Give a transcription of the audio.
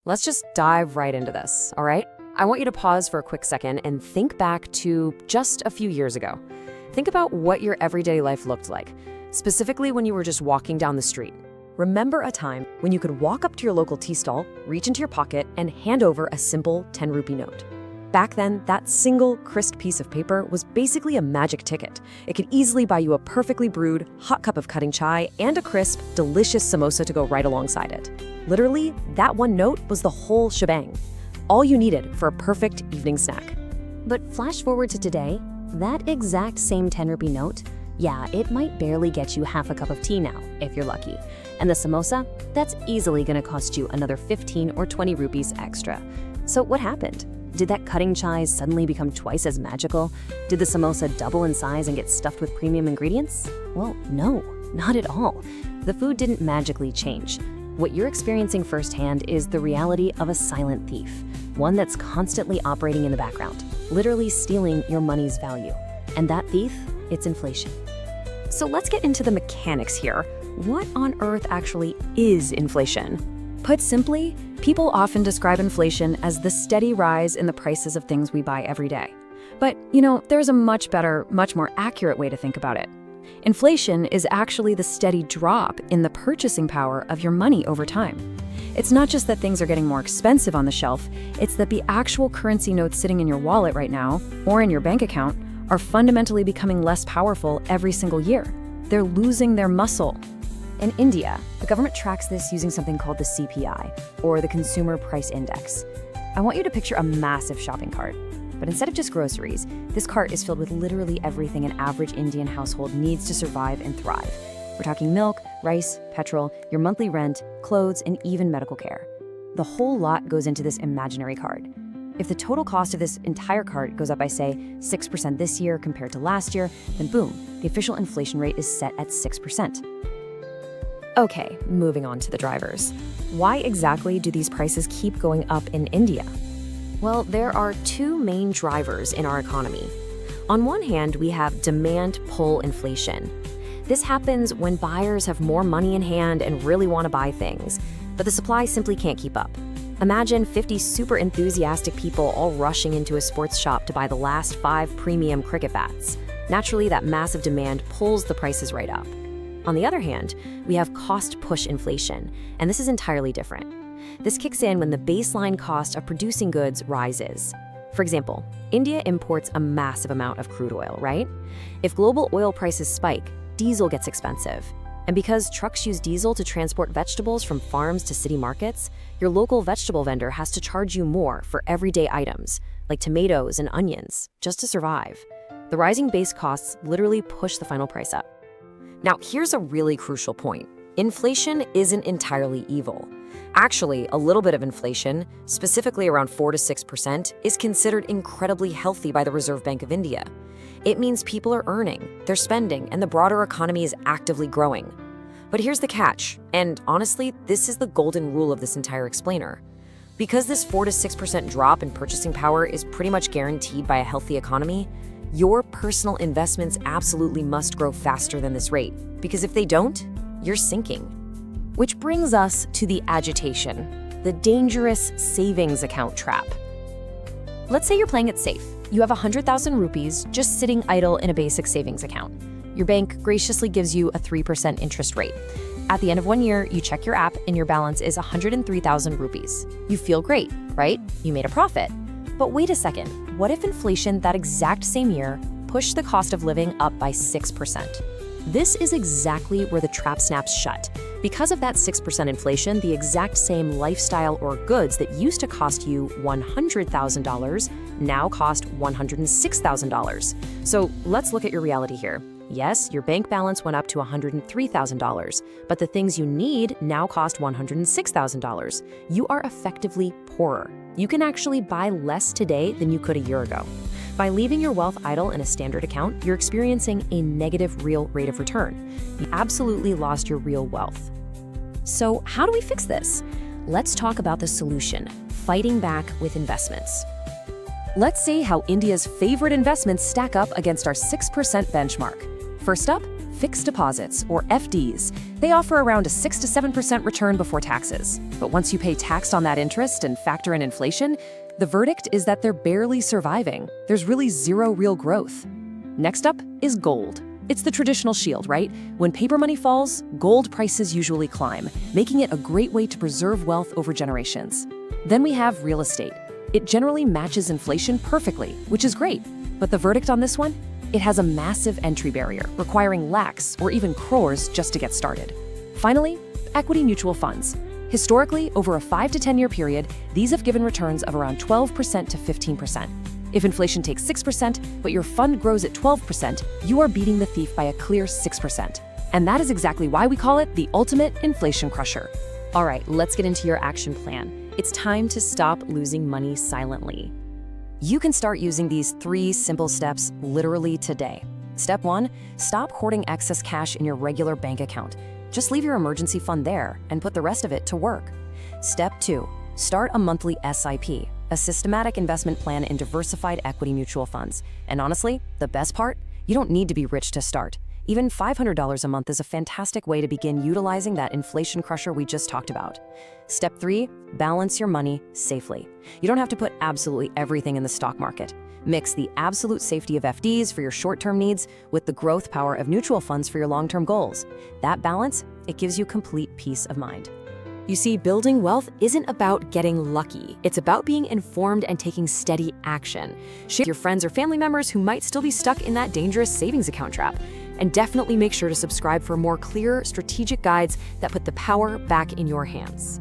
Let's just dive right into this, all right? I want you to pause for a quick second and think back to just a few years ago. Think about what your everyday life looked like, specifically when you were just walking down the street. Remember a time when you could walk up to your local tea stall, reach into your pocket, and hand over a simple 10 rupee note. Back then, that single, crisp piece of paper was basically a magic ticket. It could easily buy you a perfectly brewed, hot cup of cutting chai and a crisp, delicious samosa to go right alongside it. Literally, that one note was the whole shebang. All you needed for a perfect evening snack. But flash forward to today, that exact same 10 rupee note, yeah, it might barely get you half a cup of tea now, if you're lucky. And the samosa, that's easily gonna cost you another 15 or 20 rupees extra. So what happened? Did that cutting chai suddenly become twice as magical? Did the samosa double in size and get stuffed with premium ingredients? Well, no, not at all. The food didn't magically change. What you're experiencing firsthand is the reality of a silent thief, one that's constantly operating in the background, literally stealing your money's value. And that thief, it's inflation. So let's get into the mechanics here. What on earth actually is inflation? Put simply, people often describe inflation as the steady rise in the prices of things we buy every day. But, there's a much better, much more accurate way to think about it. Inflation is actually the steady drop in the purchasing power of your money over time. It's not just that things are getting more expensive on the shelf, it's that the actual currency notes sitting in your wallet right now, or in your bank account, are fundamentally becoming less powerful every single year. They're losing their muscle. In India, the government tracks this using something called the CPI, or the Consumer Price Index. I want you to picture a massive shopping cart. But instead of just groceries, this cart is filled with literally everything an average Indian household needs to survive and thrive. We're talking milk, rice, petrol, your monthly rent, clothes, and even medical care. The whole lot goes into this imaginary cart. If the total cost of this entire cart goes up by, say, 6% this year compared to last year, then boom, the official inflation rate is set at 6%. Okay, moving on to the drivers. Why exactly do these prices keep going up in India? Well, there are two main drivers in our economy. On one hand, we have demand pull inflation. This happens when buyers have more money in hand and really want to buy things, but the supply simply can't keep up. Imagine 50 super enthusiastic people all rushing into a sports shop to buy the last 5 premium cricket bats. Naturally, that massive demand pulls the prices right up. On the other hand, we have cost push inflation, and this is entirely different. This kicks in when the baseline cost of producing goods rises. For example, India imports a massive amount of crude oil, right? If global oil prices spike, diesel gets expensive. And because trucks use diesel to transport vegetables from farms to city markets, your local vegetable vendor has to charge you more for everyday items, like tomatoes and onions, just to survive. The rising base costs literally push the final price up. Now, here's a really crucial point. Inflation isn't entirely evil. Actually, a little bit of inflation, specifically around 4 to 6%, is considered incredibly healthy by the Reserve Bank of India. It means people are earning, they're spending, and the broader economy is actively growing. But here's the catch, and honestly, this is the golden rule of this entire explainer. Because this 4 to 6% drop in purchasing power is pretty much guaranteed by a healthy economy, your personal investments absolutely must grow faster than this rate, because if they don't, you're sinking. Which brings us to the agitation, the dangerous savings account trap. Let's say you're playing it safe. You have 100,000 rupees just sitting idle in a basic savings account. Your bank graciously gives you a 3% interest rate. At the end of 1 year, you check your app and your balance is 103,000 rupees. You feel great, right? You made a profit. But wait a second, what if inflation that exact same year pushed the cost of living up by 6%? This is exactly where the trap snaps shut. Because of that 6% inflation, the exact same lifestyle or goods that used to cost you $100,000 now cost $106,000. So let's look at your reality here. Yes, your bank balance went up to $103,000, but the things you need now cost $106,000. You are effectively poorer. You can actually buy less today than you could a year ago. By leaving your wealth idle in a standard account, you're experiencing a negative real rate of return. You absolutely lost your real wealth. So how do we fix this? Let's talk about the solution, fighting back with investments. Let's see how India's favorite investments stack up against our 6% benchmark. First up, Fixed deposits, or FDs. They offer around a 6 to 7% return before taxes. But once you pay tax on that interest and factor in inflation, the verdict is that they're barely surviving. There's really zero real growth. Next up is gold. It's the traditional shield, right? When paper money falls, gold prices usually climb, making it a great way to preserve wealth over generations. Then we have real estate. It generally matches inflation perfectly, which is great. But the verdict on this one? It has a massive entry barrier, requiring lakhs or even crores just to get started. Finally, equity mutual funds. Historically, over a 5 to 10 year period, these have given returns of around 12% to 15%. If inflation takes 6%, but your fund grows at 12%, you are beating the thief by a clear 6%. And that is exactly why we call it the ultimate inflation crusher. All right, let's get into your action plan. It's time to stop losing money silently. You can start using these 3 simple steps literally today. Step 1, stop hoarding excess cash in your regular bank account. Just leave your emergency fund there and put the rest of it to work. Step 2, start a monthly SIP, a systematic investment plan in diversified equity mutual funds. And honestly, the best part? You don't need to be rich to start. Even $500 a month is a fantastic way to begin utilizing that inflation crusher we just talked about. Step 3, balance your money safely. You don't have to put absolutely everything in the stock market. Mix the absolute safety of FDs for your short-term needs with the growth power of mutual funds for your long-term goals. That balance, it gives you complete peace of mind. You see, building wealth isn't about getting lucky. It's about being informed and taking steady action. Share with your friends or family members who might still be stuck in that dangerous savings account trap. And definitely make sure to subscribe for more clear, strategic guides that put the power back in your hands.